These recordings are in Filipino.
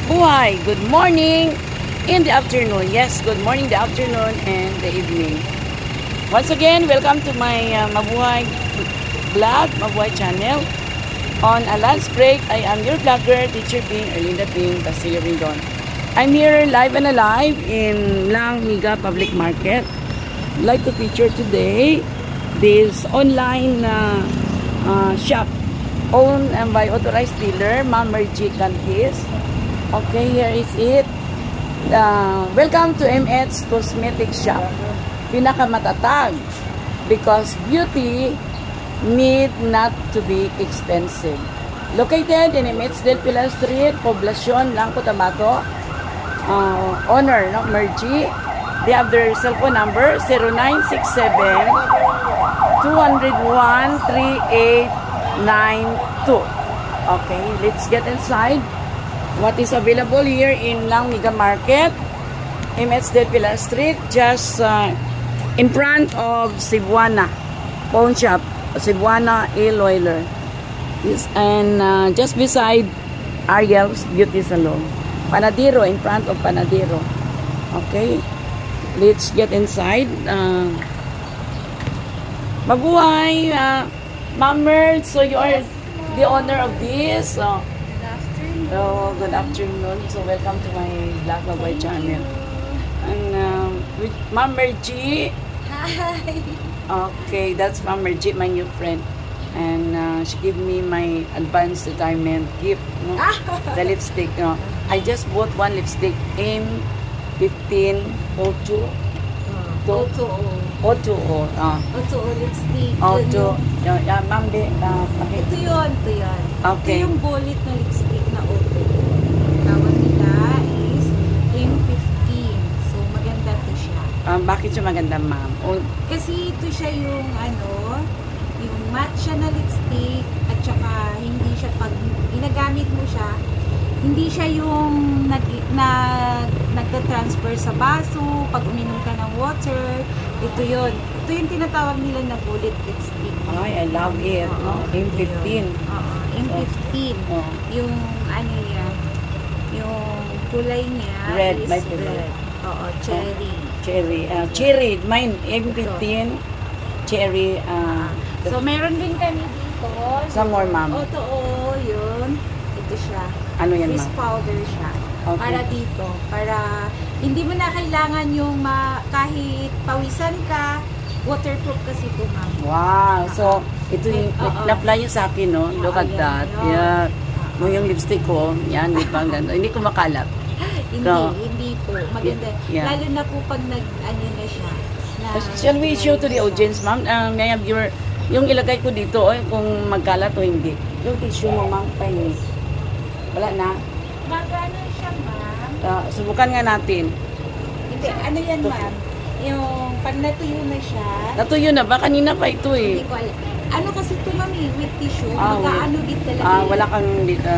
mabuhay. Good morning in the afternoon. Yes, good morning, the afternoon, and the evening. Once again, welcome to my Mabuhay vlog, Mabuhay channel. On a lunch break, I am your vlogger, Teacher Ping, Erlinda Ping, Castillo Rindon. I'm here live and alive in Lang Miga Public Market. I'd like to feature today this online shop owned by authorized dealer, Ma'am Mergy Cantis. Okay, here is it. Welcome to MH Cosmetic Shop. Pinakamatatag because beauty need not to be expensive. Located in MH Del Pilar Street, Poblacion, Lang Cotabato. Owner, no, Mergy. They have their cell phone number 0967 201 3892. Okay, let's get inside. What is available here in Lang Miga Market, MH Del Pilar Street, just in front of Cebuana Pawn Shop, Cebuana Iloiler. Yes, and just beside Ariel's Beauty Salon. Panadero, in front of Panadero. Okay, let's get inside. Mabuhay, Ma'am Mergy, so you are the owner of this. Oh, good afternoon. So welcome to my vlog Mabuhay channel. And with Ma'am Mergy. Hi. Okay, that's Ma'am Mergy, my new friend. And she gave me my advance retirement gift, no? The lipstick. No? I just bought one lipstick, M15 O2. O2O. O2O lipstick. O2. Yeah, ma'am, pakit. Ito yun. Okay. Ito yung bullet na lipstick na O2. Tawag nila is M15. So, maganda to siya. Bakit siya maganda, ma'am? Kasi ito siya yung yung matte siya na lipstick at saka hindi siya, pag ginagamit mo siya, hindi siya yung nagta-transfer sa baso, pag uminom ka ng water. Ito yun. Ito yung tinatawag nila na bullet lipstick. Ay, I love it. M15. M15. Yung niya, yung kulay niya Red, is my favorite. red. Oo, cherry. Cherry. Mine, M15. Cherry. So, meron din kami dito. Some more, ma'am. Oo, yun. Ito siya. Ano yan, Fizz ma'am? powder siya. Okay. Para dito. Para hindi mo na kailangan yung kahit pawisan ka, waterproof kasi ito, ma'am. Wow. So, ito yung na-apply niyo sa akin, no? Look at that. Yeah. Yung lipstick ko, yan, di ba? Hindi ko makalat. Hindi po. Maganda. Yeah. Lalo na po pag na siya. Shall we show to the audience, ma'am? May have yung ilagay ko dito, kung magkalat o hindi. Yung tissue mo, ma'am, pahingi. Wala na. Magano siya, ma'am? Subukan nga natin. Hindi, ano yan, ma'am? Yung pag natuyo na siya. Natuyo na ba? Kanina pa ito eh. Hindi ko alam. Ano kasi ito, ma'am, with tissue. With. Magkaano din talaga. Wala kang dito.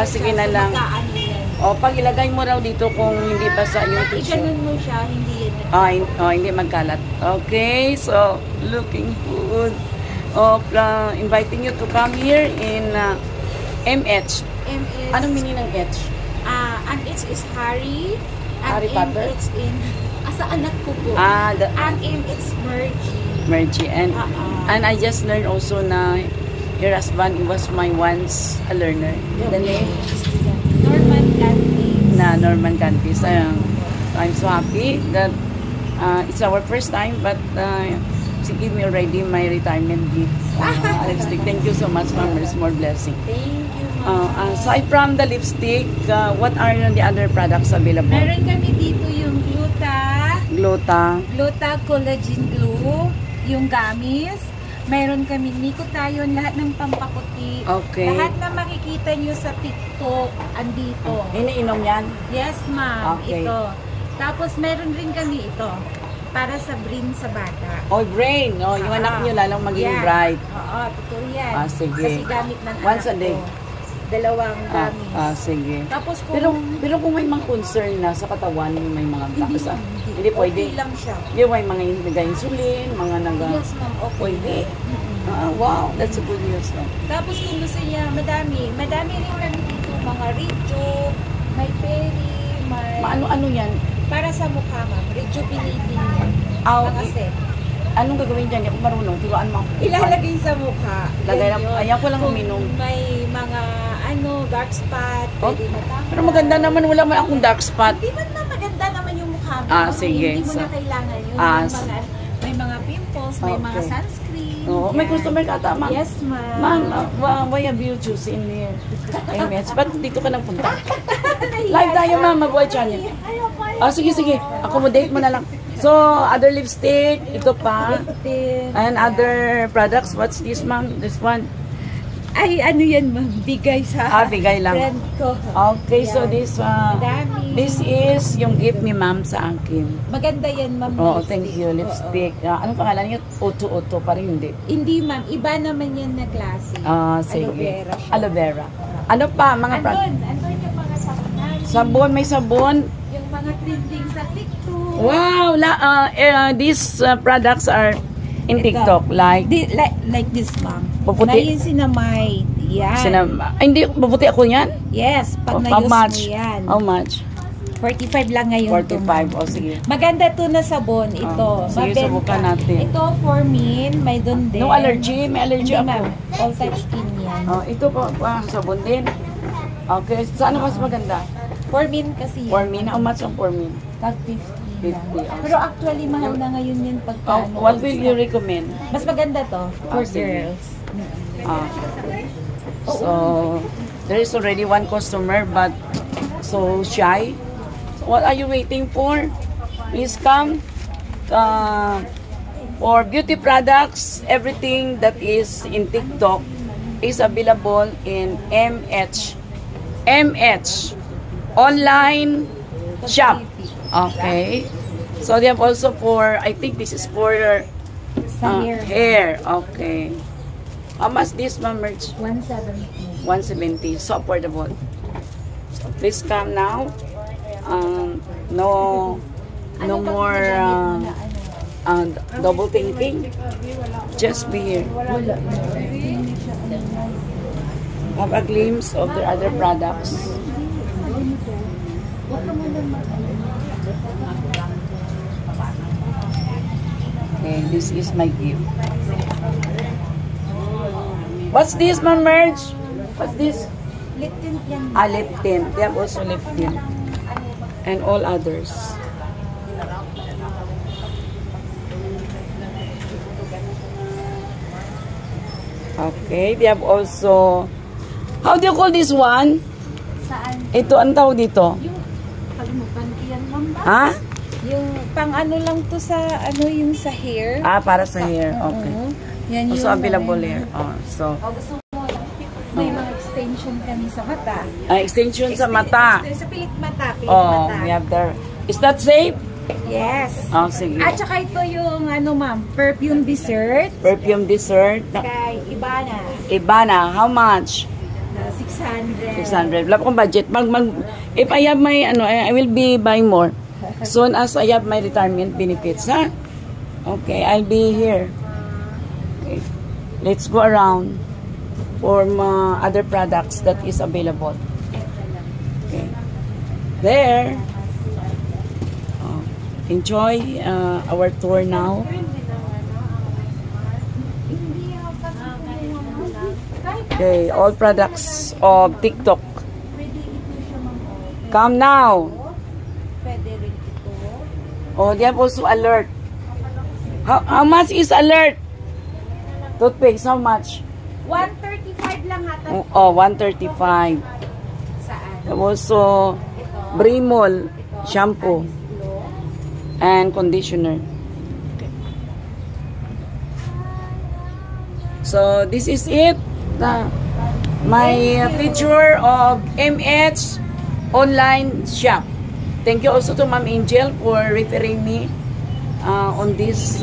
Sige na lang. Magkaano yan. Pag ilagay mo raw dito kung hindi basa yung tissue. Ganun mo siya, hindi yan. Hindi magkalat. Okay, so looking good. Inviting you to come here in MH. Anong meaning ng H? Ang H is Harry. Harry Potter? H in sa anak ko po. Ang M is Mergy. And I just learned also na your husband was my once a learner. The name? Norman Cantis. Norman Cantis. I'm so happy that it's our first time, but she gave me already my retirement gift. Lipstick. Thank you so much, ma'am. It's more blessing. Thank you, ma'am. Aside from the lipstick, what are the other products available? Meron kami dito yung Gluta Collagen Glue, yung gummies. Meron kami Nicotion, lahat ng pampaputi. Okay. Lahat na makikita nyo sa TikTok, andito. Iniinom yan? Yes, ma'am. Okay. Ito. Tapos meron rin kami ito para sa brain sa bata. Brain. Yung anak nyo lalong maging bright. Oo, totoo yan. Sige. Kasi gamit ng once a anak day. ko. Dalawang gummies. Sige. Tapos kung pero kung may mga concern na sa katawan, may mga baksa. Hindi pwede. Okay lang siya. Yung may mga nag-insulin, mga Yes, ma'am. Okay. pwede. Wow, that's a good news. No? Tapos kung gusto niya, madami rin kami dito, mga Richo, May peri, may... Ano yan? Para sa mukha, ma'am. Rejuvenating yan. Ah, Mga set. Anong gagawin dyan? Hindi ako marunong. Turuan mo ako. Ilalagay sa mukha. Lagay Yan na, yun. ayaw ko lang Kung uminom. may mga dark spot, Oh, pwede matanggal. pero maganda naman, wala man akong dark spot. Di ba na maganda naman yung mukha mo? Ah, sige. Hindi mo So, na kailangan yun. ah, May mga pimples, may mga okay. sunscreen. Oo, may yan. customer ka, tama. Yes, ma'am. Ma'am, why have you chosen here? Amen. Ba't dito ka nang punta? Live tayo, ma'am. Mabuhay channel. Ah, sige. Accommodate mo na lang. So, other lipstick. Ito pa. And other products. What's this, ma'am? This one. Ay, ano yan, ma'am? Bigay sa Bigay lang. friend ko. Okay, so this Madami. this is yung gift ni ma'am sa akin. Maganda yan, ma'am. Oh, lipstick. thank you. Lipstick. Anong pangalan niyo? Oto pa rin, hindi. Hindi, ma'am. Iba naman yan na klase. Sige. Aloe vera siya. Aloe vera. Ano pa, mga Andun yung mga sabunan. sabon, may sabon. Yung mga trending sa TikTok. Wow! These products are in Ito. TikTok. Like, Like this, ma'am. Puputi. Na yung sinamay. Yan. hindi, mabuti ako yan? Yes, pag How na-use much? mo yan. How much? 45 lang ngayon. 45. O, sige. Maganda to na sabon. Ito. Sige, Mabenta. subukan natin. Ito for men. May doon din. No allergy? May allergy Hindi, ako. ma'am. All type skin yan. Ito pa, sabon din. Okay, saan mas maganda? For men kasi yan. For me, how much ang for me? Tag 50 lang. 50, Pero actually, mahal na ngayon yun pagka. What will you recommend? Mas maganda to. For sige. girls. So, there is already one customer but so shy. So, what are you waiting for? Please come. For beauty products, everything that is in TikTok is available in MH online shop. Okay. So they have also for, I think this is for Sa hair. Okay. How much this, ma'am? 170. 170. So affordable. So please come now. No more double thinking. Just be here. Have a glimpse of the other products. Okay, this is my gift. What's this, Ma'am Merge? What's this? Lip tint yan. Lip tint. They have also lip tint. And all others. Okay, they have also... How do you call this one? Saan? Ito, ang tawag dito? Yung pagmukan yan, ma'am ba? Ha? Yung pang ano lang to sa ano yung sa hair. Para sa hair. Okay. Yan Also available here. So, gusto mo, may mga extension kami sa mata. extension sa mata. Sa pilik mata, We have there. Is that safe? Yes. Sige. At saka ito yung ano ma'am, perfume dessert. Perfume dessert. Kay Ibana. Ibana, how much? 600. 600. Wala pa akong budget. If I have my, I will be buying more. Soon as I have my retirement benefits, ha? Okay, I'll be here. Okay. Let's go around for other products that is available. Okay. There. Enjoy our tour now. Okay, all products of TikTok. Come now. Pwede rin ito. Oh, they have also alert. How much is alert? Toothpaste, how much? 135 lang hata. Oh, 135. Saan? Also, Brimol shampoo and conditioner. So, this is it. My picture of MH online shop. Thank you also to Ma'am Angel for referring me on this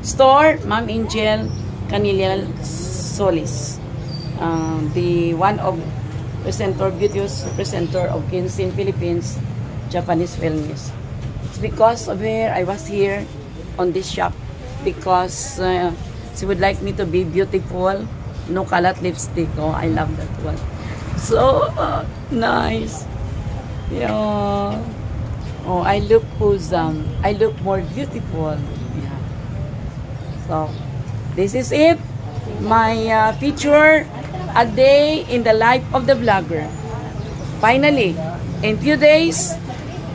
store. Ma'am Angel Canilla Solis, the one of beauteous presenter of Kinsin Philippines Japanese Wellness. It's because of her I was here on this shop because she would like me to be beautiful. No kalat lipstick. Oh, I love that one. So nice. Yeah. Oh, I look wholesome. I look more beautiful. Yeah. So, this is it. My picture a day in the life of the vlogger. Finally, in few days,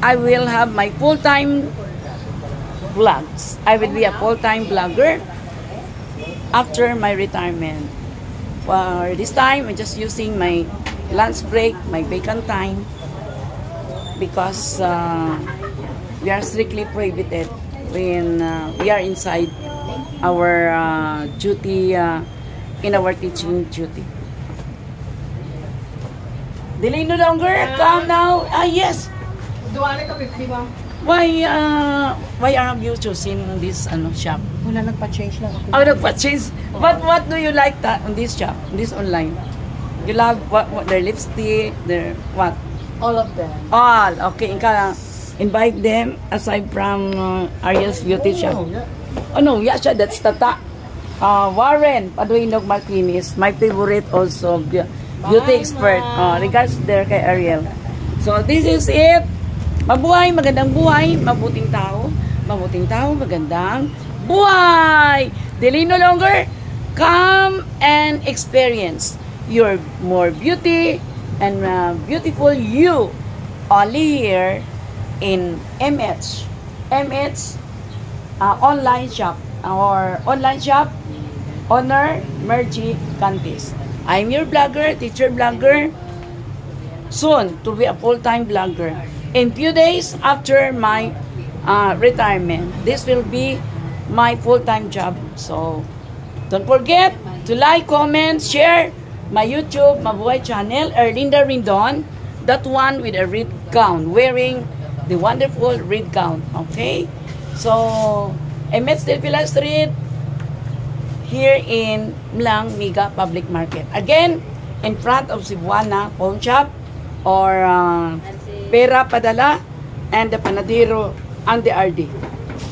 I will have my full-time vlogs. I will be a full-time vlogger after my retirement. For this time, I'm just using my lunch break, my vacant time, because we are strictly prohibited when we are inside our duty, in our teaching duty. Delay no longer. Come now. Ah, yes. Why are you choosing this shop? Wala, nagpa-change lang ako. Oh, nagpa-change. What do you like on this shop, this online? You love what their lipstick, their what? All of them. All. Okay, invite them aside from Ariel's beauty shop. Oh no, yeah, siya, that's Tata. Warren Paduinog Martinez, my favorite also, beauty expert. Regards there kay Ariel. So this is it. Mabuhay, magandang buhay, mabuting tao, magandang buhay. Delay no longer. Come and experience your more beauty and beautiful you only here in MH online shop Honor Mergy Cantis. I'm your vlogger, teacher vlogger, soon to be a full-time vlogger. In few days after my retirement, this will be my full-time job. So don't forget to like, comment, share my YouTube Mabuhay channel, Erlinda Rindon, that one with a red gown, wearing the wonderful red gown. Okay, so Emet Stilpila Street, here in Mlang Miga Public Market. Again, in front of Cebuana Pawn Shop or Pera Padala and the Panadero and the RD.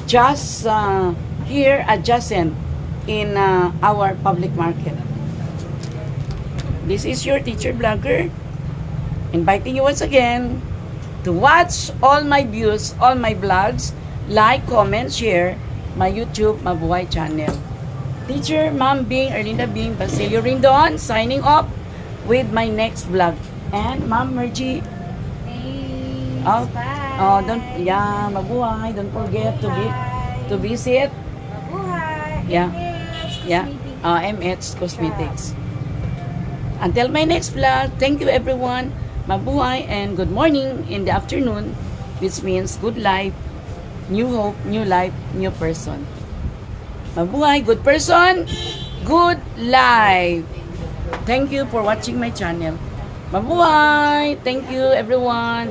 Just here adjacent in our public market. This is your teacher vlogger, inviting you once again to watch all my views, all my vlogs, like, comment, share my YouTube Mabuhay channel. Teacher Ma'am Bing, Erlinda Bing, Basilio Rindon, signing off with my next vlog. And Ma'am Mergy, oh, mabuhay. Don't forget to visit. Mabuhay. Yeah. MH Cosmetics. Until my next vlog, thank you everyone. Mabuhay and good morning in the afternoon, which means good life, new hope, new life, new person. Mabuhay, good person, good life. Thank you for watching my channel. Mabuhay. Thank you everyone.